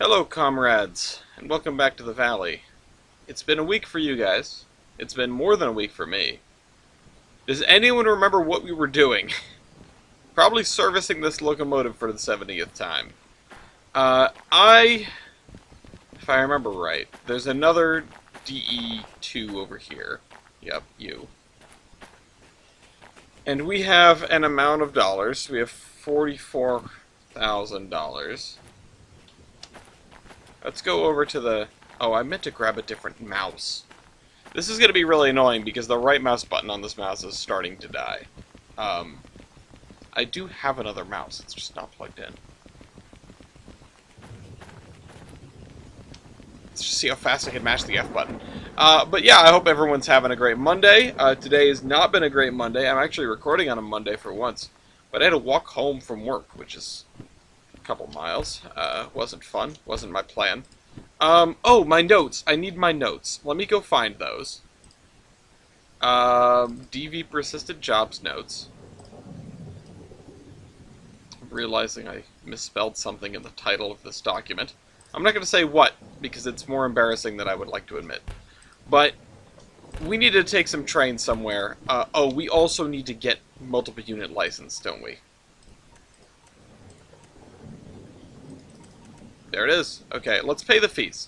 Hello, comrades, and welcome back to the Valley. It's been a week for you guys. It's been more than a week for me. Does anyone remember what we were doing? Probably servicing this locomotive for the 70th time. If I remember right, there's another DE2 over here. Yep, you. And we have an amount of dollars. We have $44,000. Let's go over to the... Oh, I meant to grab a different mouse. This is going to be really annoying because the right mouse button on this mouse is starting to die. I do have another mouse. It's just not plugged in. Let's just see how fast I can mash the F button. But yeah, I hope everyone's having a great Monday. Today has not been a great Monday. I'm actually recording on a Monday for once. But I had to walk home from work, which is a couple miles. Wasn't fun. Wasn't my plan. Oh, my notes. I need my notes. Let me go find those. DV persistent jobs notes. I'm realizing I misspelled something in the title of this document. I'm not going to say what, because it's more embarrassing than I would like to admit. But we need to take some trains somewhere. Oh, we also need to get multiple unit license, don't we? There it is. Okay, let's pay the fees.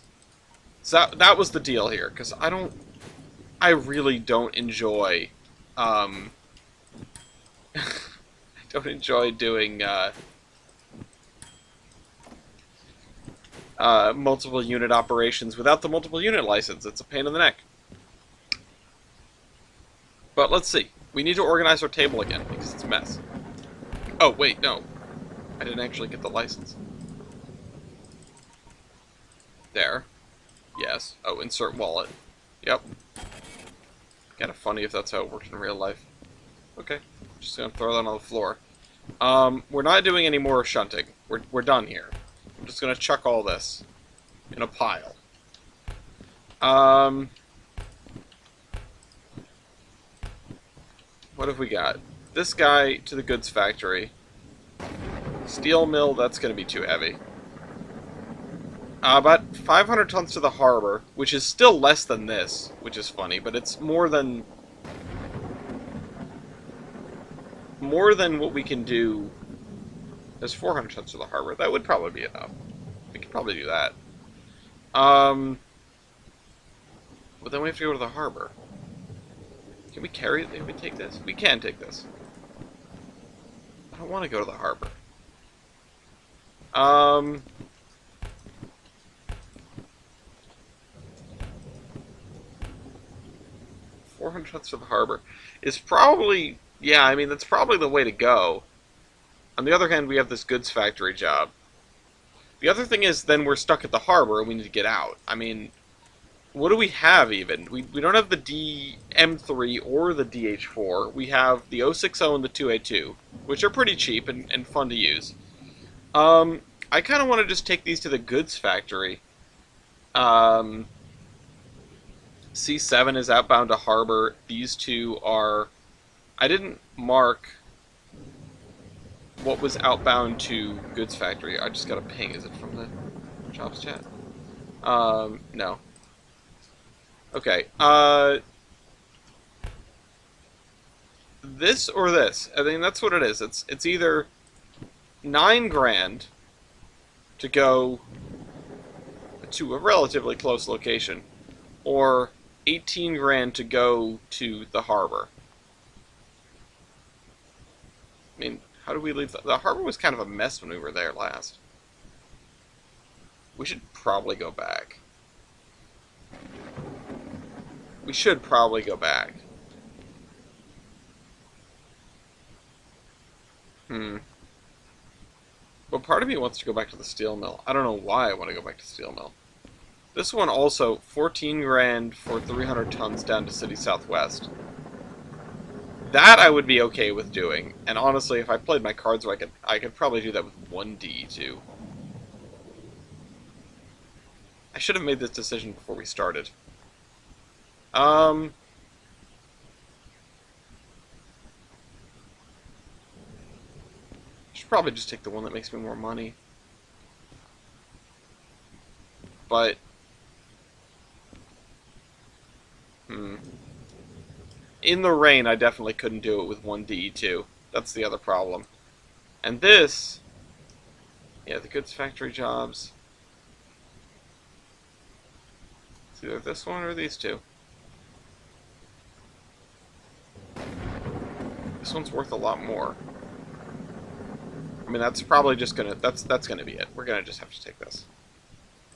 So that was the deal here, because I really don't enjoy, I don't enjoy doing, multiple unit operations without the multiple unit license. It's a pain in the neck. But let's see. We need to organize our table again, because it's a mess. Oh, wait, no. I didn't actually get the license. There. Yes. Oh, insert wallet. Yep. Kinda funny if that's how it worked in real life. Okay. Just gonna throw that on the floor. We're not doing any more shunting. We're done here. I'm just gonna chuck all this in a pile. What have we got? This guy to the goods factory. Steel mill, that's gonna be too heavy. About 500 tons to the harbor, which is still less than this, which is funny, but it's more than what we can do. There's 400 tons to the harbor. That would probably be enough. We could probably do that. But then we have to go to the harbor. Can we carry it? Can we take this? We can take this. I don't want to go to the harbor. 400 tons to the harbor is probably, yeah, I mean, that's probably the way to go. On the other hand, we have this goods factory job. The other thing is, then we're stuck at the harbor and we need to get out. I mean, what do we have even? We don't have the DM3 or the DH4. We have the 060 and the 2A2, which are pretty cheap and fun to use. I kind of want to just take these to the goods factory. C7 is outbound to harbor. These two are... I didn't mark what was outbound to goods factory. I just got a ping. Is it from the jobs chat? No. Okay. This or this. I mean, that's what it is. It's either 9 grand to go to a relatively close location, or 18 grand to go to the harbor. I mean, how do we leave? The harbor was kind of a mess when we were there last. We should probably go back. We should probably go back. But part of me wants to go back to the steel mill. I don't know why I want to go back to steel mill. This one also, 14 grand for 300 tons down to City Southwest. That I would be okay with doing. And honestly, if I played my cards right, I could probably do that with 1 DE2. I should have made this decision before we started. Should probably just take the one that makes me more money. but... In the rain, I definitely couldn't do it with one DE2. That's the other problem. And this... Yeah, the goods factory jobs... It's either this one or these two. This one's worth a lot more. I mean, that's probably just gonna... That's gonna be it. We're gonna just have to take this.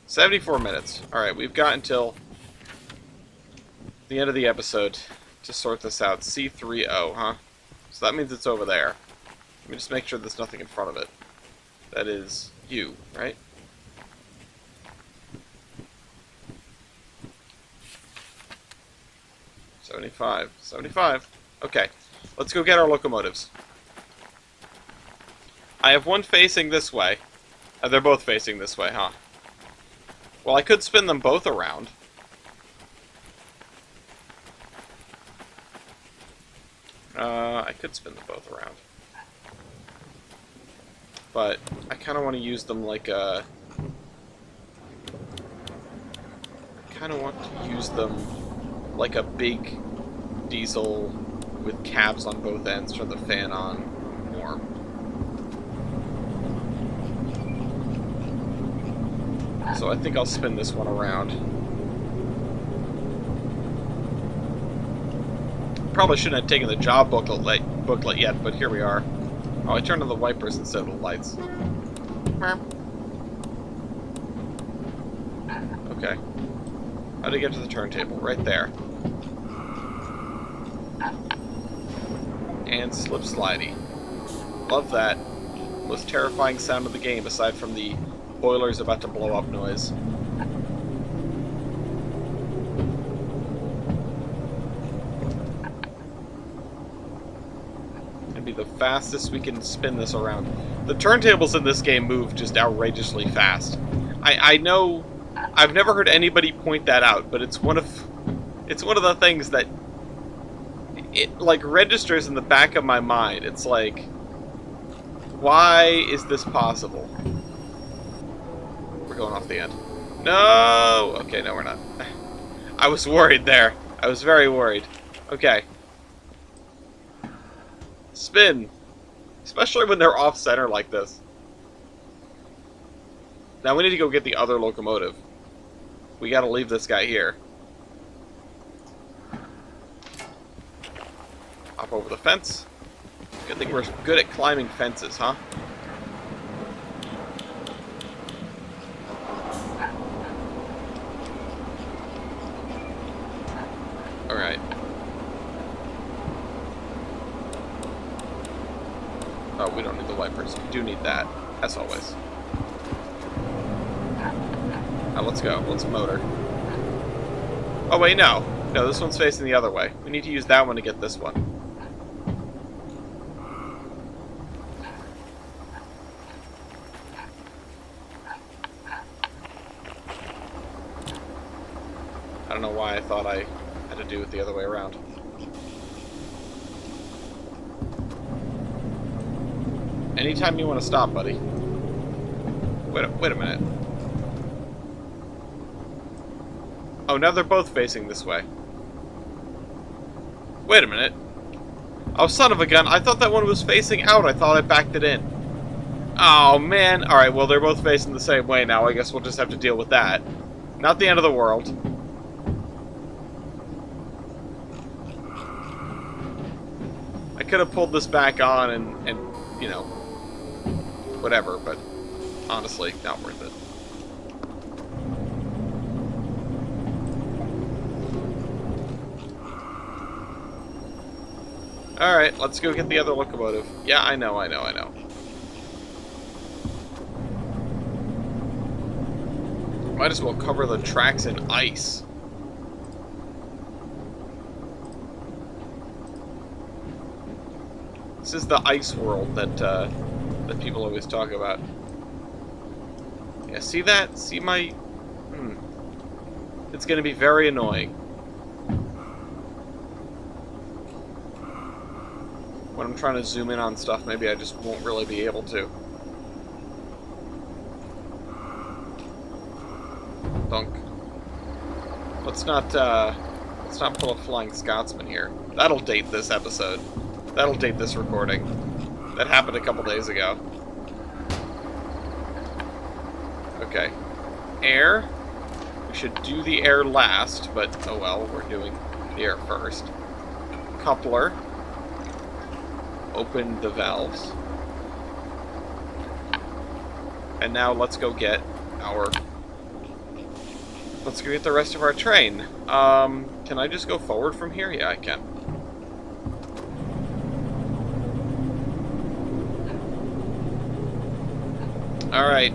74 minutes. Alright, we've got until the end of the episode to sort this out. C30, huh? So that means it's over there. Let me just make sure there's nothing in front of it. That is you, right? $75. Okay, let's go get our locomotives. I have one facing this way. They're both facing this way, huh? Well, I could spin them both around. I could spin them both around. But I kind of want to use them like a... like a big diesel with cabs on both ends, turn the fan on more. So I think I'll spin this one around. Probably shouldn't have taken the job booklet yet, but here we are. Oh, I turned on the wipers instead of the lights. Okay. How to get to the turntable? Right there. And slip slidey. Love that. Most terrifying sound of the game, aside from the boiler's about to blow up noise. It'd be the fastest we can spin this around. The turntables in this game move just outrageously fast. I know I've never heard anybody point that out, but it's one of the things that it like registers in the back of my mind. It's like, why is this possible? We're going off the end. No! Okay, no, we're not. I was worried there. I was very worried. Okay. Spin. Especially when they're off-center like this. Now we need to go get the other locomotive. We gotta leave this guy here. Hop over the fence. Good thing we're good at climbing fences, huh? Alright. Oh, we don't need the wipers. We do need that, as always. Now let's go. Let's motor. Oh, wait, no. No, this one's facing the other way. We need to use that one to get this one. I don't know why I thought I had to do it the other way around. Anytime you want to stop, buddy. Wait a minute. Oh, now they're both facing this way. Wait a minute. Oh, son of a gun. I thought that one was facing out. I thought I backed it in. Oh, man. Alright, well, they're both facing the same way now. I guess we'll just have to deal with that. Not the end of the world. I could have pulled this back on and you know, whatever, but honestly, not worth it. Alright, let's go get the other locomotive. Yeah, I know. Might as well cover the tracks in ice. This is the ice world that that people always talk about. Yeah, see that? See my... It's gonna be very annoying. When I'm trying to zoom in on stuff, maybe I just won't really be able to. Dunk. Let's not pull a Flying Scotsman here. That'll date this episode. That'll date this recording. That happened a couple days ago. Okay. Air. We should do the air last, but oh well, we're doing the air first. Coupler. Open the valves. And now let's go get our... Let's go get the rest of our train. Can I just go forward from here? Yeah, I can. Alright.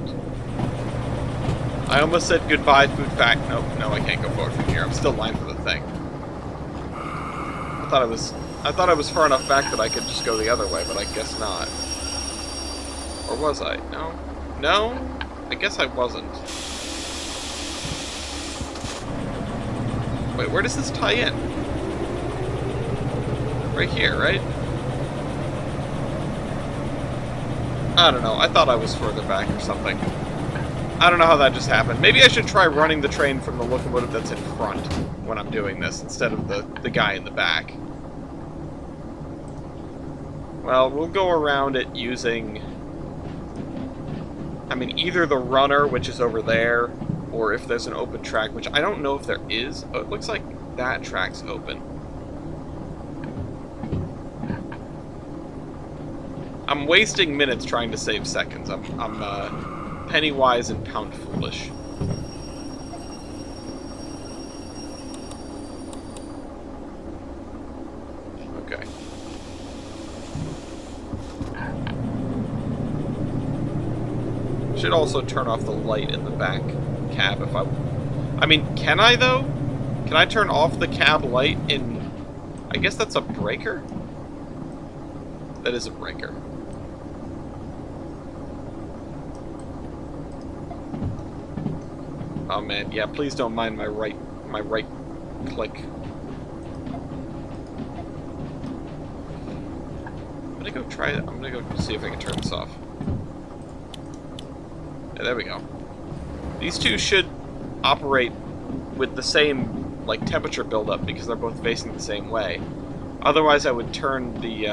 I almost said goodbye, food fact. Nope, no, I can't go forward from here. I'm still lined for the thing. I thought I was far enough back that I could just go the other way, but I guess not. Or was I? No? No? I guess I wasn't. Wait, where does this tie in? Right here, right? I don't know. I thought I was further back or something. I don't know how that just happened. Maybe I should try running the train from the locomotive that's in front when I'm doing this, instead of the guy in the back. Well, we'll go around it using... I mean, either the runner, which is over there, or if there's an open track, which I don't know if there is. Oh, it looks like that track's open. I'm wasting minutes trying to save seconds. I'm penny wise and pound foolish. Okay. Should also turn off the light in the back cab if I mean, can I though? Can I turn off the cab light in... I guess that's a breaker? That is a breaker. Oh man, yeah, please don't mind my right click. I'm gonna go try it. I'm gonna go see if I can turn this off. Yeah, there we go. These two should operate with the same, like, temperature buildup because they're both facing the same way. Otherwise, I would turn the,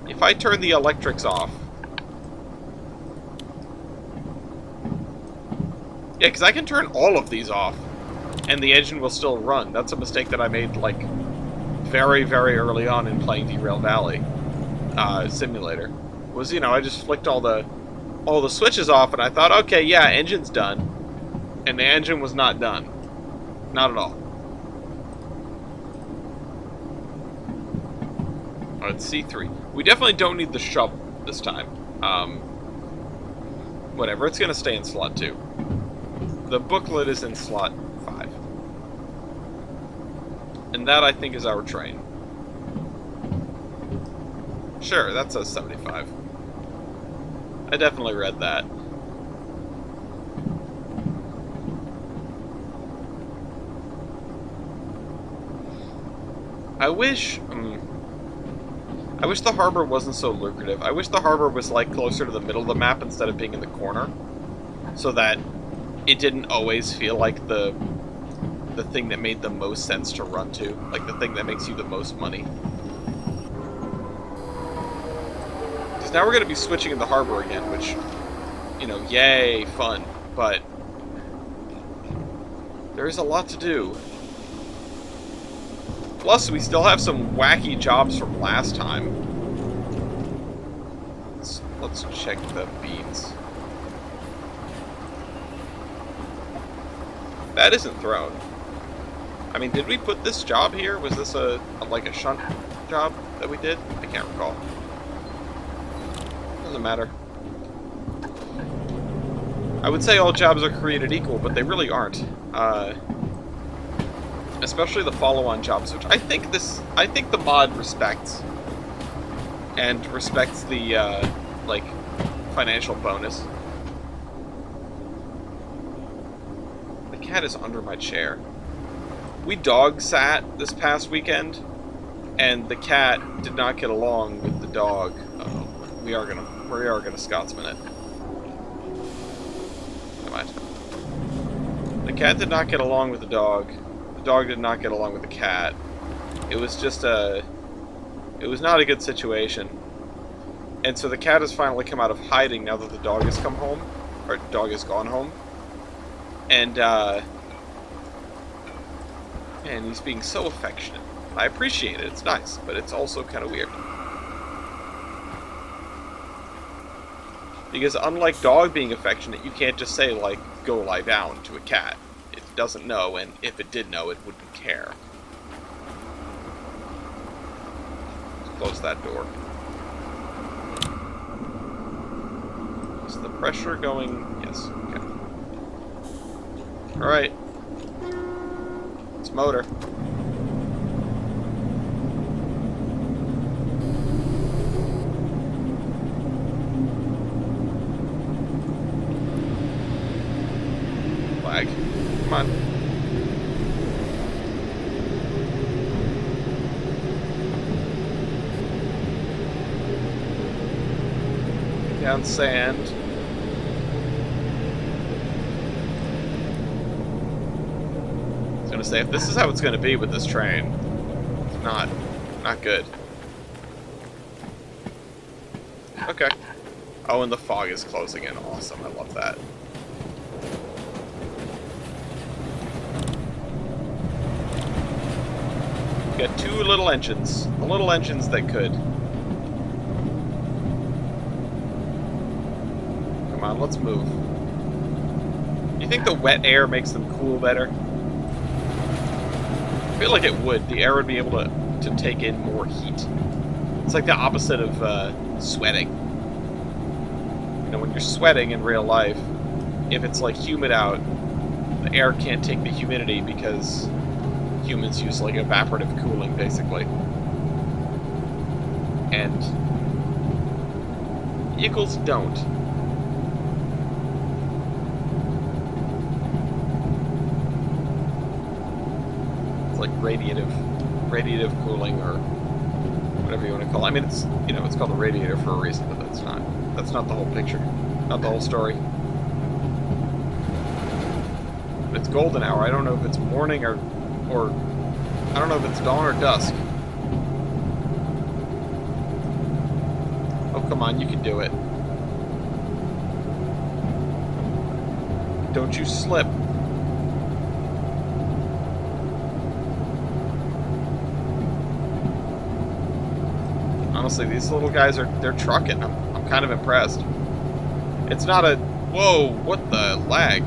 if I turn the electrics off... Yeah, because I can turn all of these off, and the engine will still run. That's a mistake that I made, like, very, very early on in playing Derail Valley simulator. Was, you know, I just flicked all the switches off, and I thought, okay, yeah, engine's done. And the engine was not done. Not at all. Oh, it's C3. We definitely don't need the shovel this time. Whatever, it's gonna stay in slot 2. The booklet is in slot 5. And that, I think, is our train. Sure, that says 75. I definitely read that. I wish the harbor wasn't so lucrative. I wish the harbor was, like, closer to the middle of the map instead of being in the corner. So that it didn't always feel like the thing that made the most sense to run to. Like, the thing that makes you the most money. Because now we're going to be switching in the harbor again, which, you know, yay, fun. But there is a lot to do. Plus, we still have some wacky jobs from last time. Let's check the beans. That isn't thrown. I mean, did we put this job here? Was this like a shunt job that we did? I can't recall. Doesn't matter. I would say all jobs are created equal, but they really aren't. Especially the follow-on jobs, which I think the mod respects. And respects the, like, financial bonus. The cat is under my chair. We dog sat this past weekend, and the cat did not get along with the dog. Uh-oh. We are gonna Scotsman it. Never mind. cat did not get along with the dog. The dog did not get along with the cat. It was just a... It was not a good situation. And so the cat has finally come out of hiding now that the dog has come home. Or dog has gone home. And, and he's being so affectionate. I appreciate it, it's nice, but it's also kind of weird. Because unlike dog being affectionate, you can't just say, like, go lie down to a cat. It doesn't know, and if it did know, it wouldn't care. Let's close that door. Is the pressure going? Yes, okay. Alright. It's motor. Flag. Come on. Down sand. I was gonna say, if this is how it's gonna be with this train, it's not good. Okay. Oh, and the fog is closing in. Awesome, I love that. We got two little engines. The little engines that could. Come on, let's move. You think the wet air makes them cool better? I feel like it would. The air would be able to take in more heat. It's like the opposite of sweating. You know, when you're sweating in real life, if it's like humid out, the air can't take the humidity because humans use like evaporative cooling, basically. And vehicles don't. It's like radiative cooling, or whatever you want to call it. I mean, it's, you know, it's called a radiator for a reason, but that's not the whole picture, not the whole story. But it's golden hour. I don't know if it's morning or I don't know if it's dawn or dusk. Oh, come on, you can do it. Don't you slip. Honestly, these little guys they're trucking. I'm kind of impressed. It's not a... Whoa, what the lag?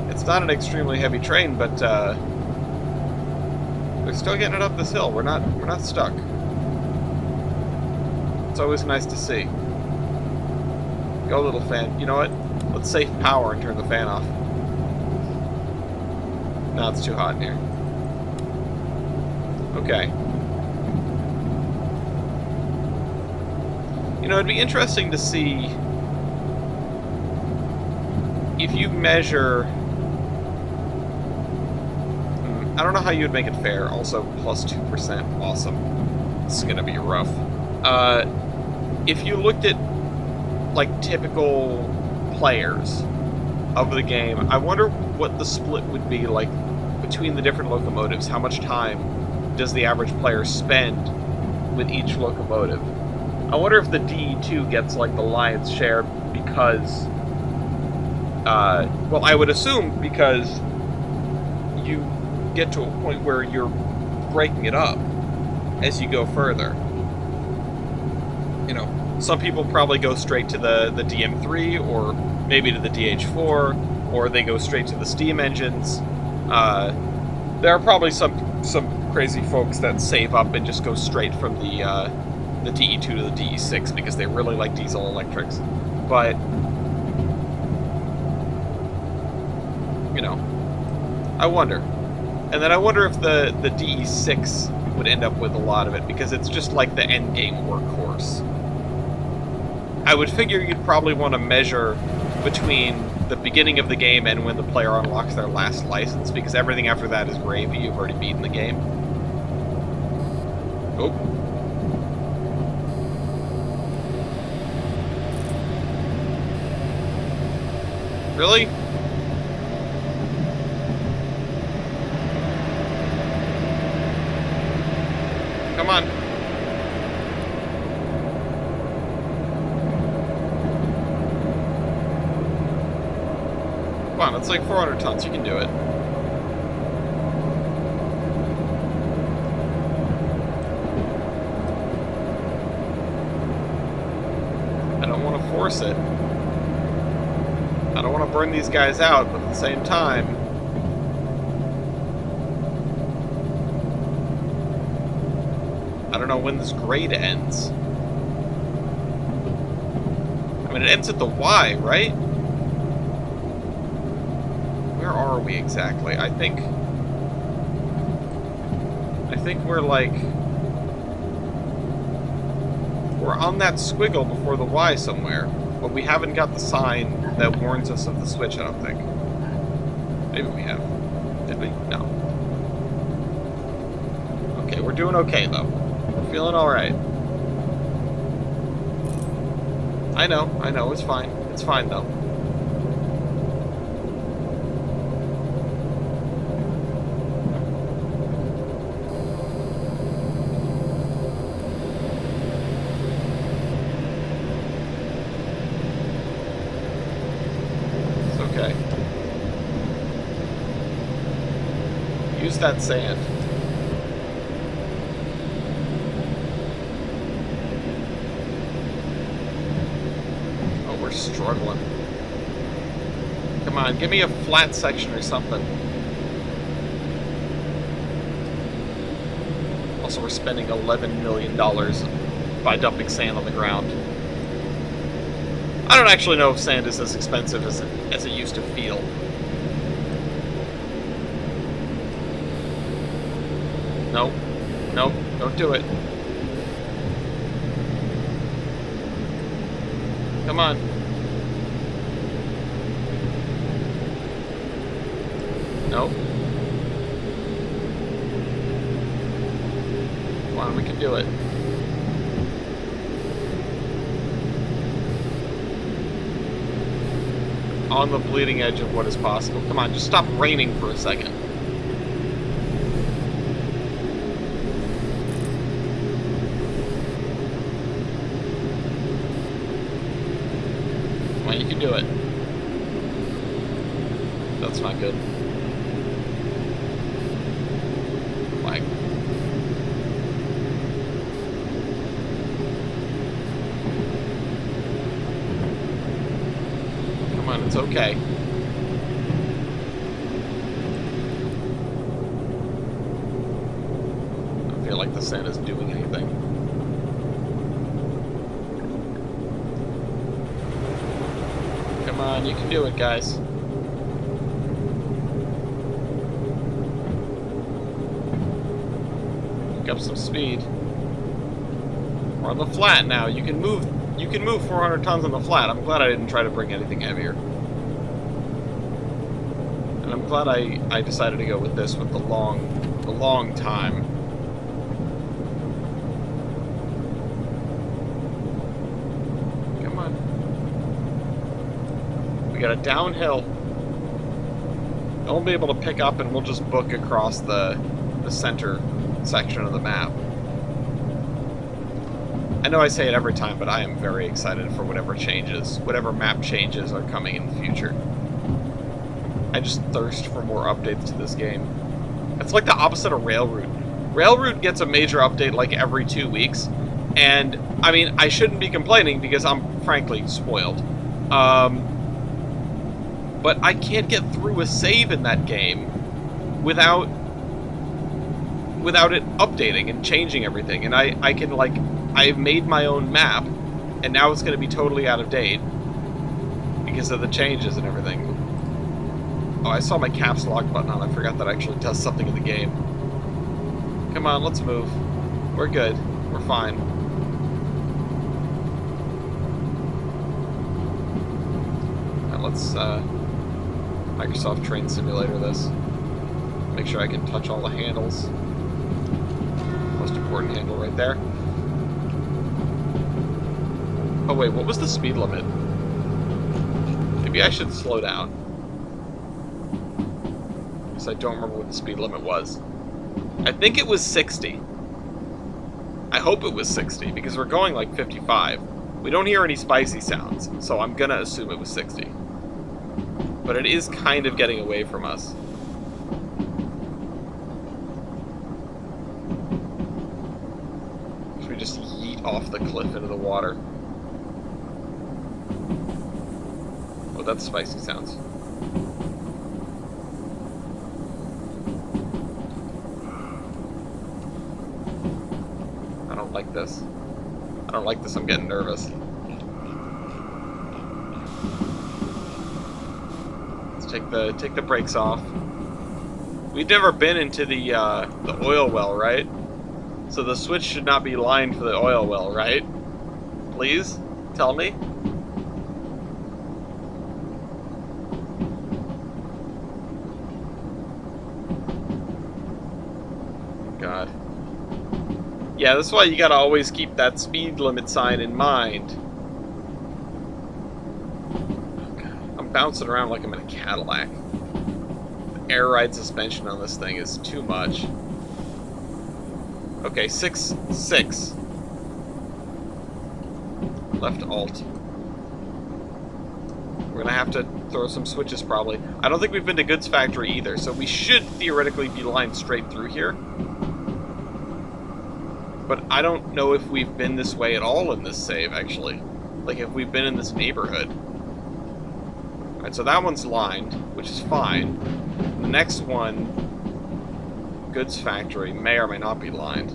It's not an extremely heavy train, but they're still getting it up this hill. We're not stuck. It's always nice to see. Go, little fan. You know what? Let's save power and turn the fan off. No, it's too hot in here. Okay. You know, it'd be interesting to see if you measure... I don't know how you would make it fair. Also, plus 2%. Awesome. This is going to be rough. If you looked at, like, typical players of the game, I wonder what the split would be, like, between the different locomotives. How much time does the average player spend with each locomotive? I wonder if the DE2 gets, like, the lion's share because... well, I would assume because you get to a point where you're breaking it up as you go further. You know, some people probably go straight to the DM3, or maybe to the DH4, or they go straight to the steam engines. There are probably some crazy folks that save up and just go straight from the DE2 to the DE6 because they really like diesel electrics. But, you know, I wonder. And then I wonder if the DE6 would end up with a lot of it, because it's just like the endgame workhorse. I would figure you'd probably want to measure between the beginning of the game and when the player unlocks their last license, because everything after that is gravy. You've already beaten the game. Oh. Really? Come on, it's like 400 tons. You can do it. I don't want to force it. I don't want to burn these guys out, but at the same time... I don't know when this grade ends. I mean, it ends at the Y, right? Where are we exactly? I think we're like... We're on that squiggle before the Y somewhere. But we haven't got the sign that warns us of the switch, I don't think. Maybe we have. Did we? No. Okay, we're doing okay, though. We're feeling alright. I know, it's fine. It's fine, though. It's okay. Use that sand. Struggling. Come on, give me a flat section or something. Also, we're spending $11 million by dumping sand on the ground. I don't actually know if sand is as expensive as it used to feel. Nope. Nope. Don't do it. Come on. Nope. Come on, we can do it. On the bleeding edge of what is possible. Come on, just stop raining for a second. Come on, you can do it. That's not good. Come on, it's okay. I don't feel like the sand is doing anything. Come on, you can do it, guys. Pick up some speed. We're on the flat now. You can move 400 tons on the flat. I'm glad I didn't try to bring anything heavier. And I'm glad I decided to go with this with the long time. Come on. We got a downhill. I won't be able to pick up, and we'll just book across the center section of the map. I know I say it every time, but I am very excited for whatever map changes are coming in the future. I just thirst for more updates to this game. It's like the opposite of Railroad. Railroad gets a major update like every 2 weeks, and I mean, I shouldn't be complaining because I'm frankly spoiled. But I can't get through a save in that game without it updating and changing everything, and I can, like, I've made my own map, and now it's going to be totally out of date because of the changes and everything. Oh, I saw my caps lock button on. I forgot that actually does something in the game. Come on, let's move. We're good. We're fine. Now let's Microsoft Train Simulator this. Make sure I can touch all the handles. Most important handle right there. Oh wait, what was the speed limit? Maybe I should slow down. Because I don't remember what the speed limit was. I think it was 60. I hope it was 60, because we're going like 55. We don't hear any spicy sounds, so I'm gonna assume it was 60. but it is kind of getting away from us. Should we just yeet off the cliff into the water? Oh, that's spicy sounds. I don't like this. I don't like this, I'm getting nervous. Let's take the brakes off. We've never been into the oil well, right? So the switch should not be lined for the oil well, right? Please? Tell me? God. Yeah, that's why you gotta always keep that speed limit sign in mind. Oh God. I'm bouncing around like I'm in a Cadillac. The air ride suspension on this thing is too much. Okay, 6. Left alt. We're gonna have to throw some switches probably. I don't think we've been to Goods Factory either, so we should theoretically be lined straight through here. But I don't know if we've been this way at all in this save, actually. Like, if we've been in this neighborhood. Alright, so that one's lined, which is fine. The next one, Goods Factory, may or may not be lined.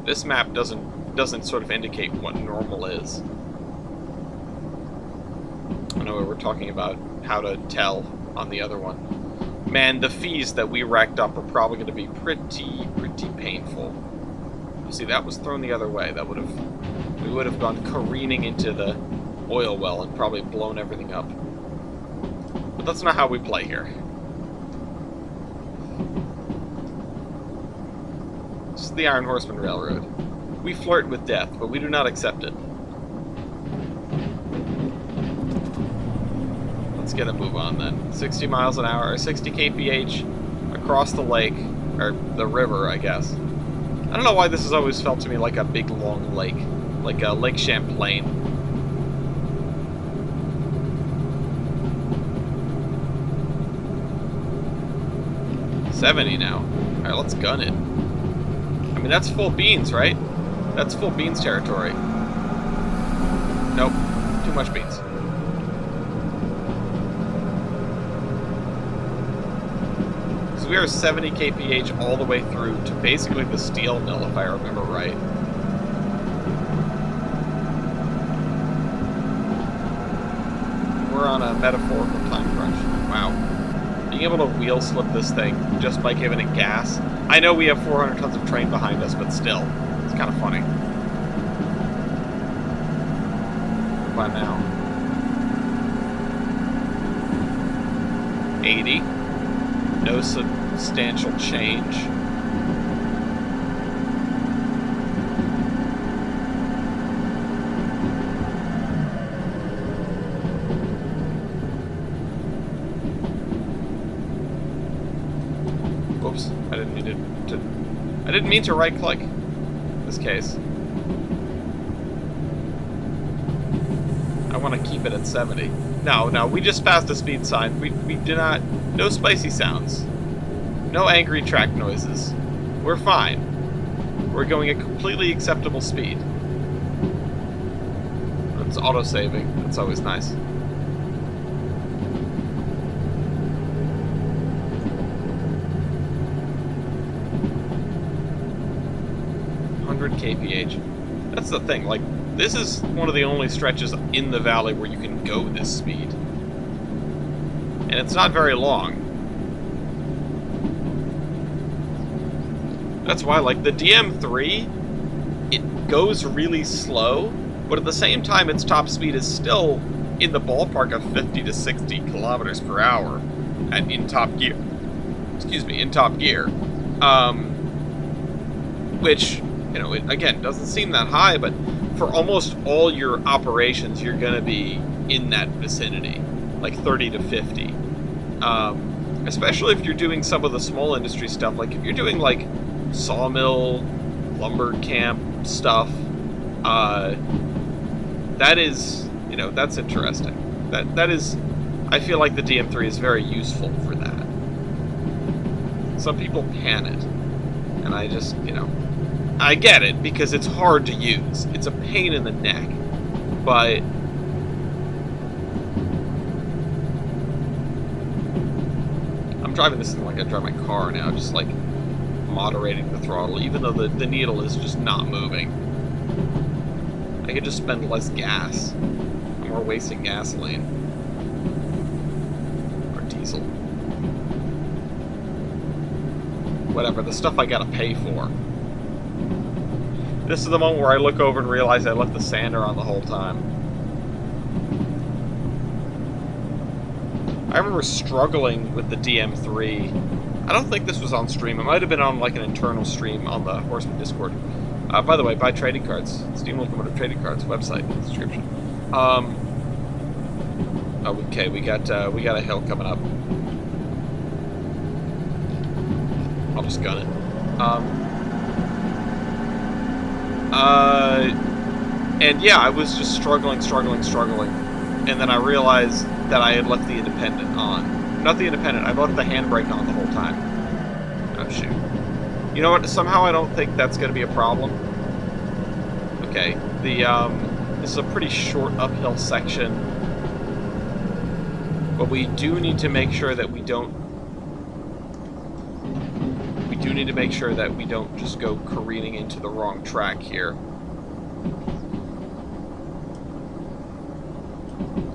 This map doesn't sort of indicate what normal is. I know we were talking about how to tell on the other one. Man, the fees that we racked up are probably going to be pretty painful. You see, that was thrown the other way. We would have gone careening into the oil well and probably blown everything up. But that's not how we play here. This is the Iron Horseman Railroad. We flirt with death, but we do not accept it. Let's get a move on then. 60 miles an hour, or 60 kph across the lake, or the river, I guess. I don't know why this has always felt to me like a big long lake, like Lake Champlain. $70 now. Alright, let's gun it. I mean, that's full beans, right? That's full beans territory. Nope. Too much beans. So we are 70 kph all the way through to basically the steel mill, if I remember right. We're on a metaphorical time crunch. Wow. Being able to wheel slip this thing just by giving it gas. I know we have 400 tons of train behind us, but still, it's kind of funny. By now, 80. No substantial change. Oops, I didn't mean to right click in this case. I want to keep it at 70. No, we just passed a speed sign. We did not... No spicy sounds. No angry track noises. We're fine. We're going at completely acceptable speed. It's auto-saving. That's always nice. 100 kph. That's the thing, like, this is one of the only stretches in the valley where you can go this speed. And it's not very long. That's why, like, the DM3, it goes really slow, but at the same time its top speed is still in the ballpark of 50 to 60 kilometers per hour and in top gear. Excuse me, in top gear. Which, you know, it, again, doesn't seem that high, but for almost all your operations, you're going to be in that vicinity, like 30 to 50. Especially if you're doing some of the small industry stuff, like if you're doing like sawmill, lumber camp stuff, that is, you know, that's interesting. That is, I feel like the DM3 is very useful for that. Some people pan it, and I just, you know, I get it because it's hard to use. It's a pain in the neck, but I'm driving this thing like I drive my car now, just like moderating the throttle, even though the needle is just not moving. I could just spend less gas. I'm more wasting gasoline. Or diesel. Whatever, the stuff I gotta pay for. This is the moment where I look over and realize I left the sander on the whole time. I remember struggling with the DM3. I don't think this was on stream. It might have been on like an internal stream on the Horseman Discord. By the way, buy trading cards. Steam Locomotive trading cards website in the description. Okay, we got a hill coming up. I'll just gun it. And yeah, I was just struggling, and then I realized that I had left the independent on. Not the independent, I left the handbrake on the whole time. Oh shoot. You know what, somehow I don't think that's going to be a problem. Okay, this is a pretty short uphill section, but we do need to make sure that we don't just go careening into the wrong track here.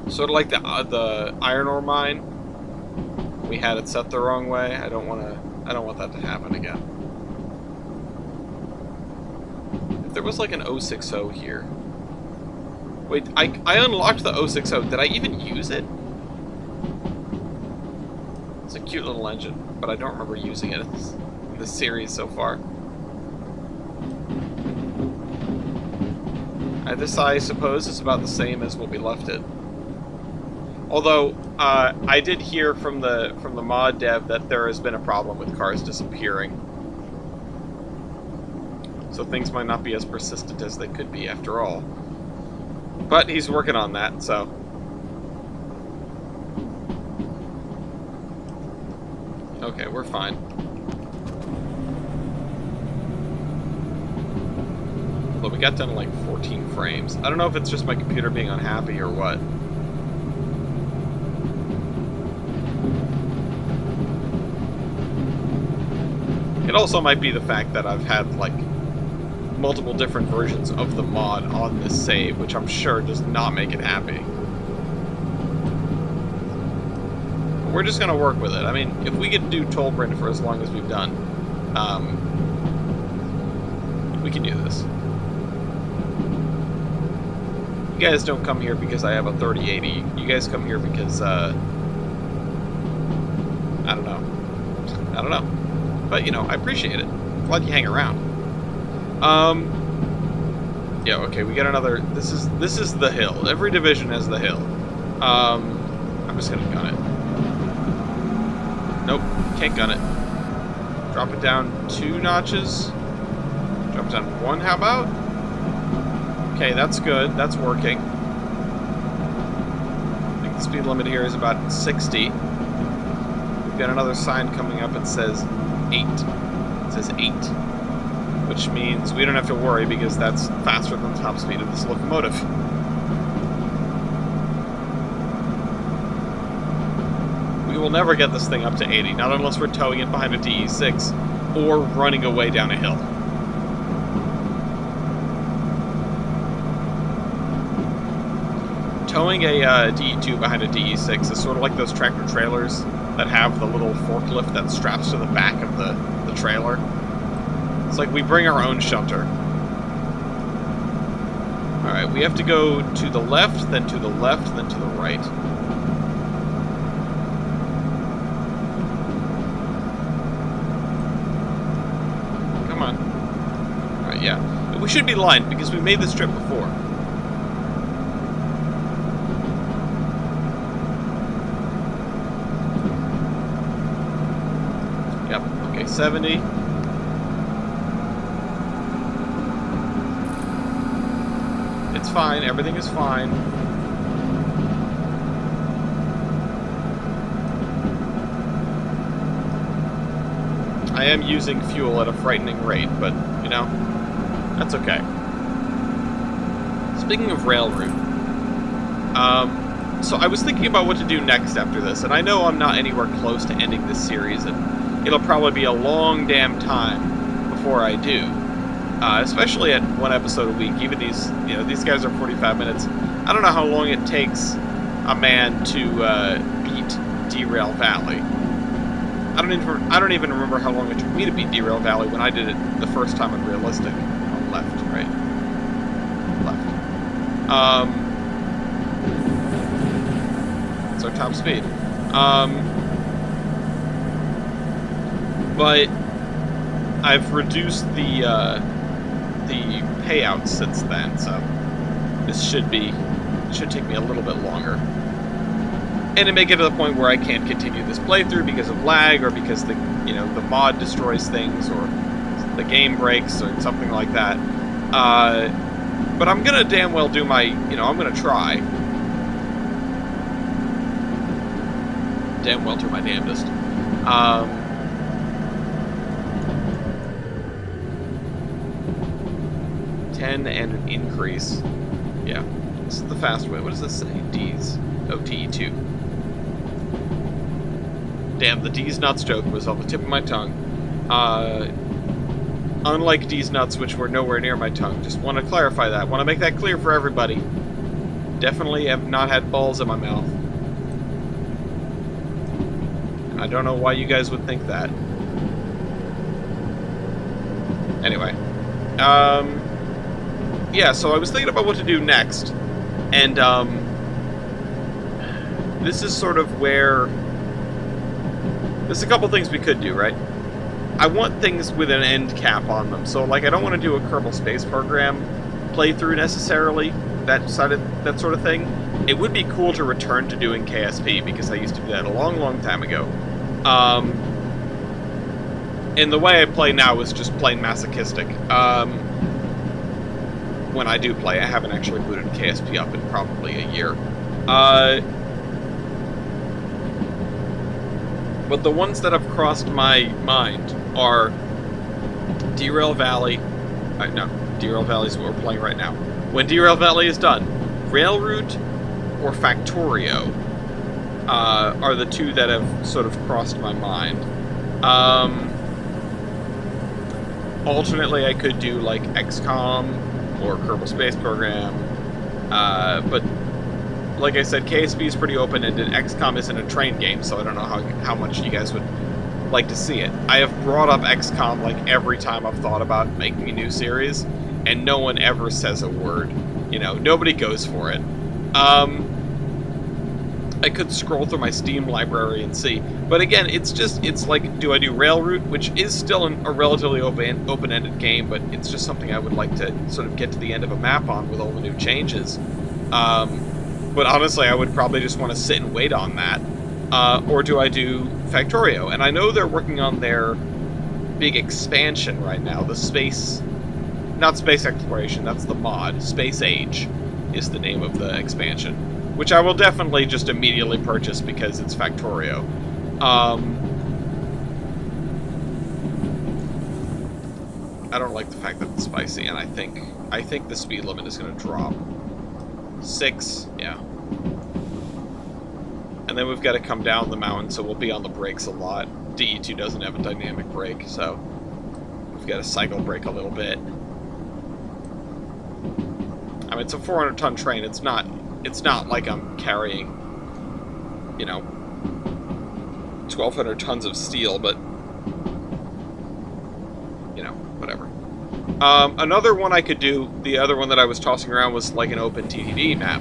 Sort of like the iron ore mine. We had it set the wrong way. I don't want that to happen again. If there was like an 060 here. Wait, I unlocked the 060. Did I even use it? It's a cute little engine, but I don't remember using it in this series so far. This, I suppose, is about the same as what we left it. Although, I did hear from the mod dev that there has been a problem with cars disappearing. So things might not be as persistent as they could be after all. But he's working on that, so. Okay, we're fine. Although we got down to like 14 frames. I don't know if it's just my computer being unhappy or what. It also might be the fact that I've had, like, multiple different versions of the mod on this save, which I'm sure does not make it happy. We're just gonna work with it. I mean, if we can do Tollbrand for as long as we've done, we can do this. You guys don't come here because I have a 3080. You guys come here because, I don't know. But, you know, I appreciate it. Glad you hang around. Yeah, okay, we got another... This is the hill. Every division has the hill. I'm just gonna gun it. Nope, can't gun it. Drop it down 2 notches. Drop it down 1, how about? Okay, that's good. That's working. I think the speed limit here is about 60. We've got another sign coming up that says 8. It says 8. Which means we don't have to worry because that's faster than the top speed of this locomotive. We will never get this thing up to 80, not unless we're towing it behind a DE6 or running away down a hill. Towing a DE2 behind a DE6 is sort of like those tractor trailers that have the little forklift that straps to the back of the trailer. It's like we bring our own shunter. Alright, we have to go to the left, then to the left, then to the right. Come on. Alright, yeah. We should be lined because we made this trip before. Yep, okay, 70. It's fine. Everything is fine. I am using fuel at a frightening rate, but, you know, that's okay. Speaking of rail route, so I was thinking about what to do next after this, and I know I'm not anywhere close to ending this series, and it'll probably be a long damn time before I do. Especially at one episode a week. Even these, you know, these guys are 45 minutes. I don't know how long it takes a man to beat Derail Valley. I don't even remember how long it took me to beat Derail Valley when I did it the first time on Realistic. On left, right? Left. It's our top speed. But I've reduced the payouts since then, so this should take me a little bit longer. And it may get to the point where I can't continue this playthrough because of lag, or because the mod destroys things, or the game breaks, or something like that. But I'm gonna damn well do my, I'm gonna try. Damn well do my damnedest. 10 and an increase. Yeah, this is the fast way. What does this say? D's. Oh, TE2. Damn, the D's nuts joke was on the tip of my tongue. Unlike D's nuts, which were nowhere near my tongue. Just want to clarify that. Want to make that clear for everybody. Definitely have not had balls in my mouth. I don't know why you guys would think that. Anyway. Yeah, so I was thinking about what to do next. And, this is sort of where... There's a couple things we could do, right? I want things with an end cap on them. So, like, I don't want to do a Kerbal Space Program playthrough necessarily, that sort of thing. It would be cool to return to doing KSP, because I used to do that a long, long time ago. And the way I play now is just plain masochistic. When I do play, I haven't actually booted KSP up in probably a year. But the ones that have crossed my mind are Derail Valley. No, Derail Valley is what we're playing right now. When Derail Valley is done, Railroute or Factorio are the two that have sort of crossed my mind. Alternately, I could do like XCOM or Kerbal Space Program, but like I said, KSP is pretty open-ended. XCOM isn't a train game, so I don't know how much you guys would like to see it. I have brought up XCOM like every time I've thought about making a new series, and no one ever says a word. Nobody goes for it. I could scroll through my Steam library and see, but again, it's like, do I do Railroute, which is still a relatively open-ended game, but it's just something I would like to sort of get to the end of a map on with all the new changes. But honestly, I would probably just want to sit and wait on that. Or do I do Factorio? And I know they're working on their big expansion right now, the space... Not space exploration, that's the mod. Space Age is the name of the expansion. Which I will definitely just immediately purchase because it's Factorio. I don't like the fact that it's spicy, and I think the speed limit is going to drop. 6, yeah. And then we've got to come down the mountain, so we'll be on the brakes a lot. DE2 doesn't have a dynamic brake, so we've got to cycle brake a little bit. I mean, it's a 400-ton train. It's not like I'm carrying, 1,200 tons of steel, but, whatever. Another one I could do, the other one that I was tossing around was like an open TDD map,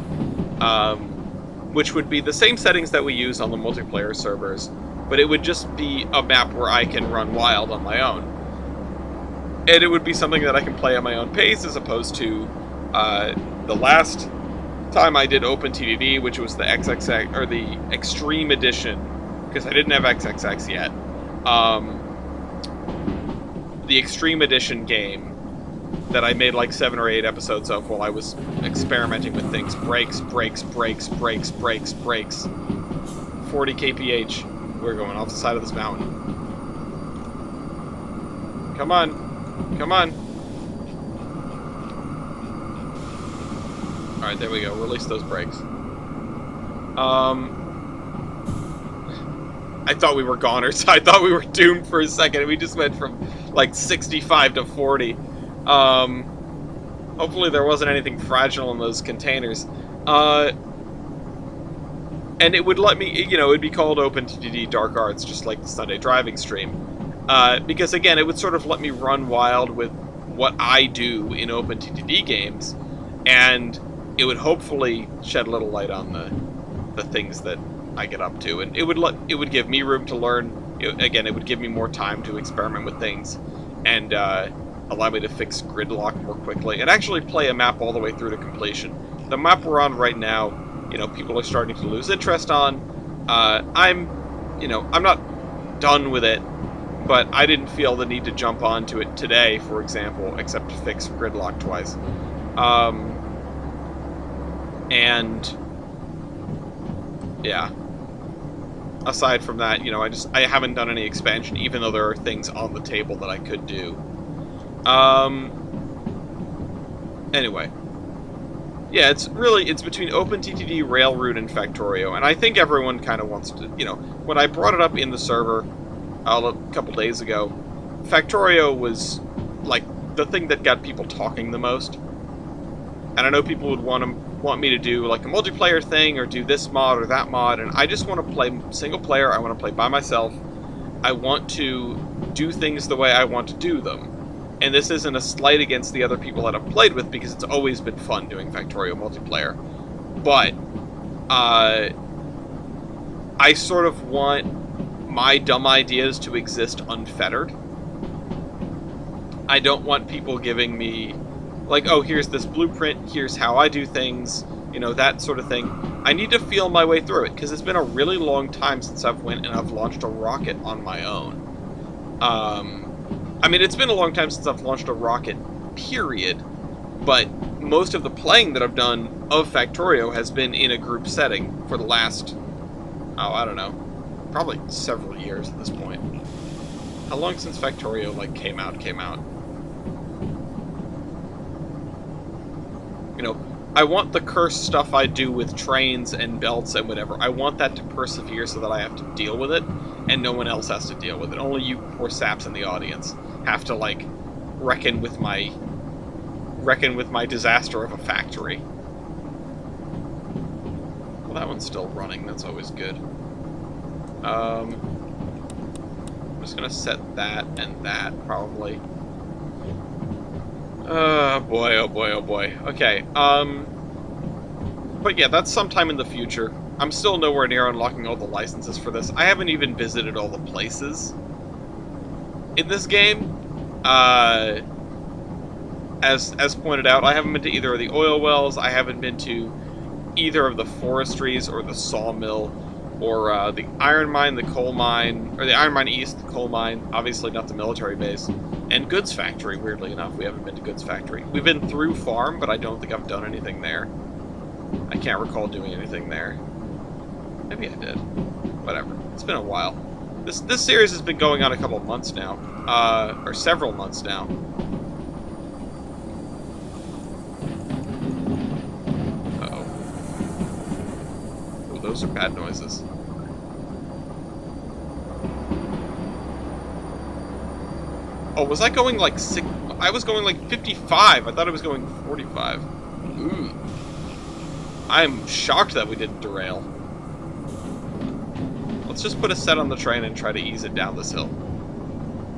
which would be the same settings that we use on the multiplayer servers, but it would just be a map where I can run wild on my own. And it would be something that I can play at my own pace, as opposed to the last time I did Open TDD, which was the XXX, or the Extreme Edition, because I didn't have XXX yet. The Extreme Edition game that I made like 7 or 8 episodes of while I was experimenting with things. Brakes, brakes, brakes, brakes, brakes, brakes. 40 kph. We're going off the side of this mountain. Come on. Come on. Alright, there we go. Release those brakes. I thought we were goners. I thought we were doomed for a second. We just went from, like, 65 to 40. Hopefully there wasn't anything fragile in those containers. And it would let me, you know, it would be called OpenTTD Dark Arts, just like the Sunday driving stream. Because, again, it would sort of let me run wild with what I do in OpenTTD games, and it would hopefully shed a little light on the things that I get up to, and it would give me room to learn. Again, it would give me more time to experiment with things, and allow me to fix gridlock more quickly, and actually play a map all the way through to completion. The map we're on right now, you know, people are starting to lose interest on. I'm not done with it, but I didn't feel the need to jump onto it today, for example, except to fix gridlock twice. And yeah. Aside from that, you know, I haven't done any expansion, even though there are things on the table that I could do. Anyway. Yeah, it's between OpenTTD, Railroad, and Factorio, and I think everyone kind of wants to, you know, when I brought it up in the server a couple days ago, Factorio was, like, the thing that got people talking the most. And I know people would want me to do, like, a multiplayer thing, or do this mod or that mod, and I just want to play single player, I want to play by myself, I want to do things the way I want to do them. And this isn't a slight against the other people that I've played with, because it's always been fun doing Factorio multiplayer. But, I sort of want my dumb ideas to exist unfettered. I don't want people giving me, like, oh, here's this blueprint, here's how I do things, you know, that sort of thing. I need to feel my way through it, because it's been a really long time since I've went and I've launched a rocket on my own. I mean, it's been a long time since I've launched a rocket, period, but most of the playing that I've done of Factorio has been in a group setting for the last, oh, I don't know, probably several years at this point. How long since Factorio, like, came out? You know, I want the cursed stuff I do with trains and belts and whatever, I want that to persevere so that I have to deal with it, and no one else has to deal with it. Only you poor saps in the audience have to, like, reckon with my disaster of a factory. Well, that one's still running, that's always good. I'm just gonna set that and that, probably. Oh boy, oh boy, oh boy. Okay, but yeah, that's sometime in the future. I'm still nowhere near unlocking all the licenses for this. I haven't even visited all the places in this game. As pointed out, I haven't been to either of the oil wells, I haven't been to either of the forestries or the sawmill, or the iron mine, the coal mine, or the iron mine east, the coal mine, obviously not the military base, and goods factory, weirdly enough. We haven't been to goods factory. We've been through farm, but I don't think I've done anything there. I can't recall doing anything there. Maybe I did. Whatever. It's been a while. This series has been going on a couple of months now. Or several months now. Uh-oh. Oh, those are bad noises. Oh, was I going like I was going like 55. I thought I was going 45. Ooh. I'm shocked that we didn't derail. Let's just put a set on the train and try to ease it down this hill.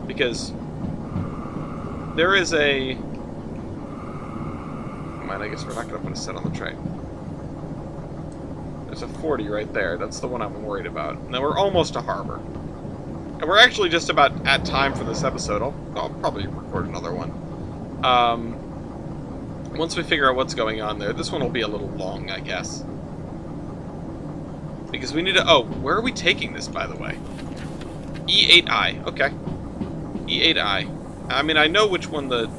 Because there is a... Mind, I guess we're not going to put a set on the train. There's a 40 right there. That's the one I'm worried about. And then we're almost to harbor. And we're actually just about at time for this episode. I'll probably record another one. Once we figure out what's going on there. This one will be a little long, I guess. Because we need to... Oh, where are we taking this, by the way? E8I. Okay. E8I. I mean, I know which one the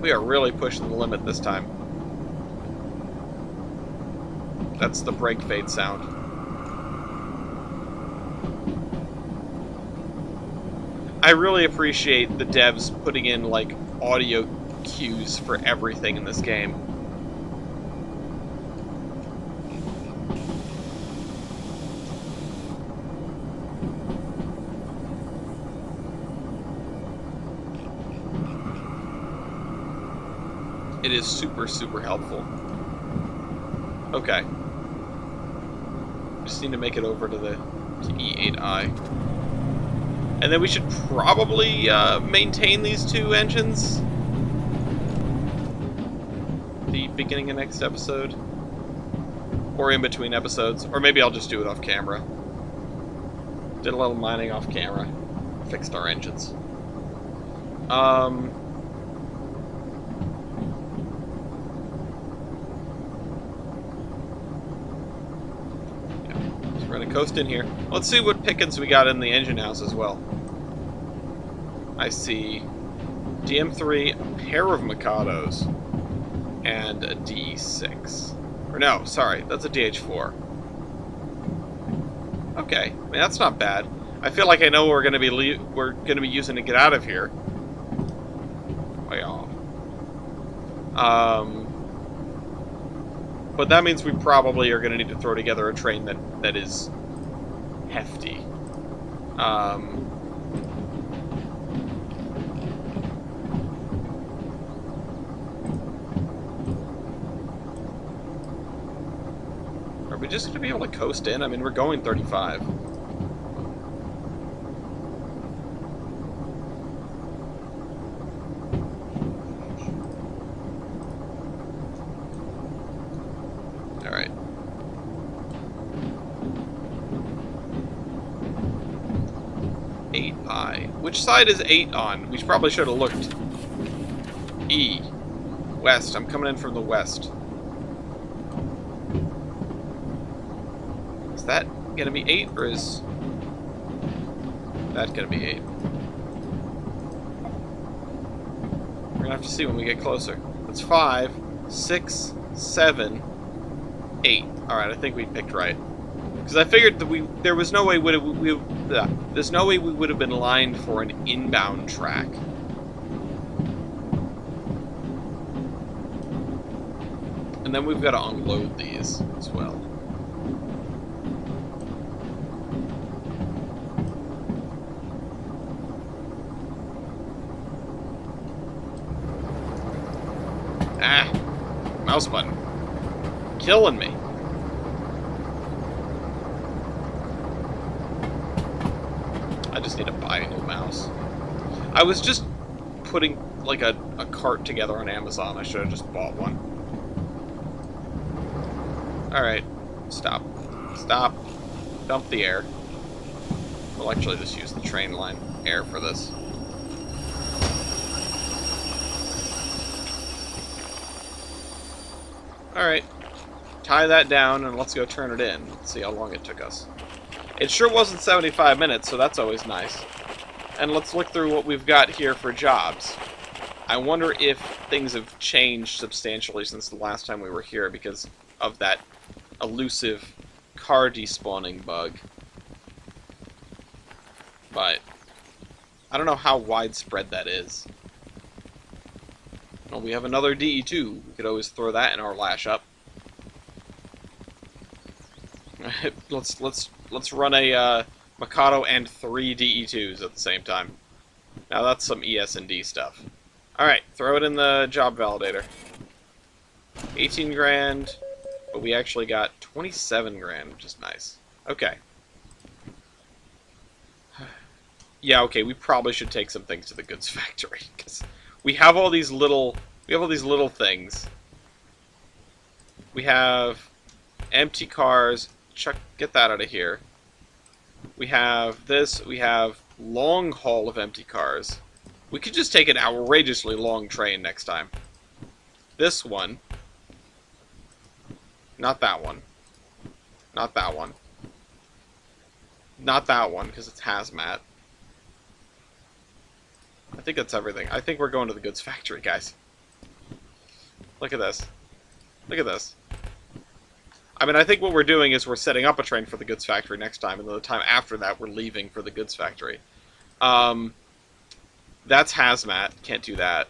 We are really pushing the limit this time. That's the brake fade sound. I really appreciate the devs putting in, like, audio cues for everything in this game. It is super, super helpful. Okay. Just need to make it over to the E8i. And then we should probably maintain these two engines. The beginning of next episode. Or in between episodes. Or maybe I'll just do it off camera. Did a little mining off camera. Fixed our engines. We're gonna coast in here. Let's see what pickings we got in the engine house as well. I see DM3, a pair of Mikados, and a D6. Or no, sorry, that's a DH4. Okay, I mean that's not bad. I feel like I know what we're gonna be using to get out of here. Way off. But that means we probably are going to need to throw together a train that is hefty. Are we just going to be able to coast in? I mean, we're going 35. Alright. Which side is 8 on? We probably should have looked. E. West. I'm coming in from the west. Is that gonna be 8 or is that gonna be 8? We're gonna have to see when we get closer. That's 5, 6, 7, 8. Alright, I think we picked right. Because I figured that there was no way there's no way we would have been lined for an inbound track. And then we've got to unload these as well. Ah, mouse button. Killing me. I just need to buy a new mouse. I was just putting like a cart together on Amazon. I should have just bought one. Alright. Stop. Stop. Dump the air. We'll actually just use the train line air for this. Alright. Tie that down and let's go turn it in. Let's see how long it took us. It sure wasn't 75 minutes, so that's always nice. And let's look through what we've got here for jobs. I wonder if things have changed substantially since the last time we were here because of that elusive car despawning bug. But I don't know how widespread that is. Well, we have another DE2. We could always throw that in our lash up. Let's run a Mikado and 3 DE2s at the same time. Now that's some ES&D stuff. Alright, throw it in the job validator. 18 grand, but we actually got 27 grand, which is nice. Okay. Yeah, okay, we probably should take some things to the goods factory, because we have all these little things. We have empty cars. Chuck, get that out of here. We have this. We have long haul of empty cars. We could just take an outrageously long train next time. This one. Not that one. Not that one. Not that one, because it's hazmat. I think that's everything. I think we're going to the goods factory, guys. Look at this. Look at this. I mean, I think what we're doing is we're setting up a train for the goods factory next time, and then the time after that we're leaving for the goods factory. That's hazmat. Can't do that.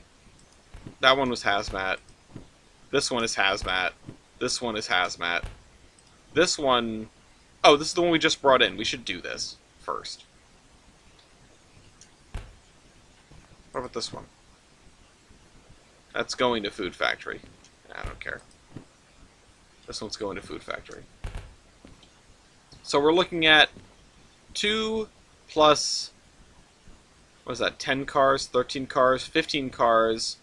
That one was hazmat. This one is hazmat. This one is hazmat. This one... Oh, this is the one we just brought in. We should do this first. What about this one? That's going to food factory. I don't care. This one's going to food factory. So we're looking at 2 plus... What is that? 10 cars, 13 cars, 15 cars,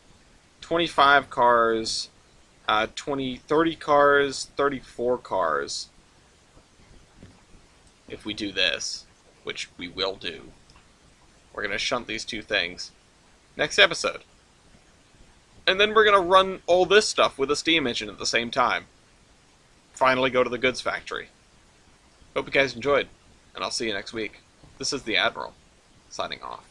25 cars, 30 cars, 34 cars. If we do this, which we will do. We're going to shunt these two things. Next episode. And then we're going to run all this stuff with a steam engine at the same time. Finally go to the goods factory. Hope you guys enjoyed, and I'll see you next week. This is the Admiral, signing off.